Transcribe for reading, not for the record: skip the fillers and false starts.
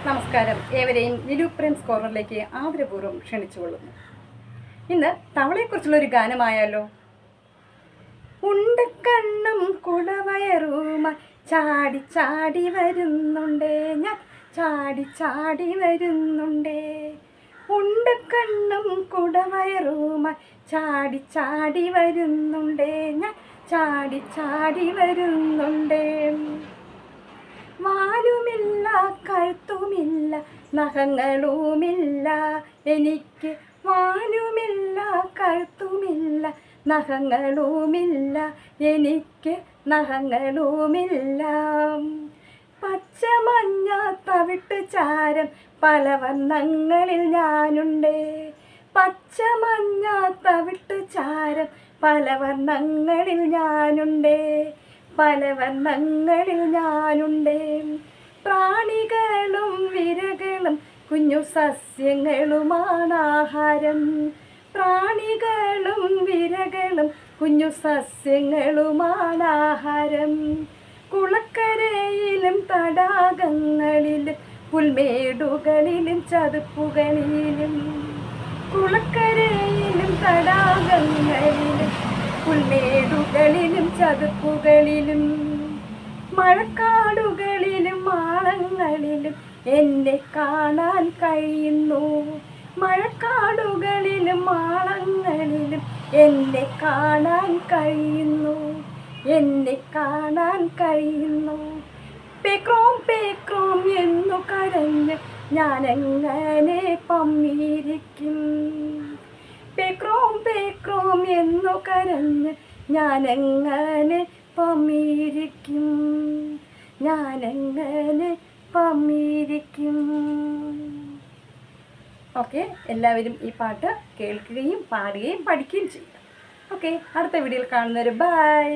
നമസ്കാരം. ഏവരെയും ലിലു പ്രിൻസ് കോർണറിലേക്ക് ആദരപൂർവ്വം ക്ഷണിച്ചുകൊള്ളുന്നു. ഇന്ന് തവളയെക്കുറിച്ചുള്ളൊരു ഗാനമായാലോ? ഉണ്ടക്കണ്ണും കുടവയറുമ ചാടി ചാടി വരുന്നുണ്ടേ, ഞാൻ ചാടി ചാടി വരുന്നുണ്ടേ. ഉണ്ടക്കണ്ണും കുടവയറുമ ചാടി ചാടി വരുന്നുണ്ടേ, ഞാൻ ചാടി ചാടി വരുന്നുണ്ടേ. വാലുമില്ല, കഴുത്തുമില്ല, നഖങ്ങളുമില്ല എനിക്ക്. വാലുമില്ല, കഴുത്തുമില്ല, നഖങ്ങളുമില്ല എനിക്ക്, നഖങ്ങളുമില്ല. പച്ചമഞ്ഞ തവിട്ട് ചാരം പല വർണ്ണങ്ങളിൽ ഞാനുണ്ട്. പച്ചമഞ്ഞ തവിട്ട് ചാരം പല വർണ്ണങ്ങളിൽ ഞാനുണ്ട്, പല വർണ്ണങ്ങളിൽ ഞാനുണ്ട്. പ്രാണികളും വിരകളും കുഞ്ഞു സസ്യങ്ങളുമാണ് ആഹാരം. പ്രാണികളും വിരകളും കുഞ്ഞു സസ്യങ്ങളുമാണ് ആഹാരം. കുളക്കരയിലും തടാകങ്ങളിലും പുൽമേടുകളിലും ചതുപ്പുകളിലും, കുളക്കരയിലും തടാകങ്ങളിലും പുൽമേടുകളിലും ചതുപ്പുകളിലും, മഴക്കാടുകളിലും മാളങ്ങളിലും എന്നെ കാണാൻ കഴിയുന്നു. മഴക്കാടുകളിലും മാളങ്ങളിലും എന്നെ കാണാൻ കഴിയുന്നു, എന്നെ കാണാൻ കഴിയുന്നു. പേക്രോം പേക്രോം എന്നു കരഞ്ഞ് ഞാനെങ്ങനെ പമ്മിയിരിക്കും. പേക്രോം പേക്രോം എന്നു കരഞ്ഞ് ഞാനെങ്ങനെ പമ്മിയിരിക്കും, ഞാനെങ്ങനെ പമ്മിയിരിക്കും. ഓക്കെ, എല്ലാവരും ഈ പാട്ട് കേൾക്കുകയും പാടുകയും പഠിക്കുകയും ചെയ്യും. ഓക്കെ, അടുത്ത വീഡിയോയിൽ കാണുന്നവരെ ബൈ.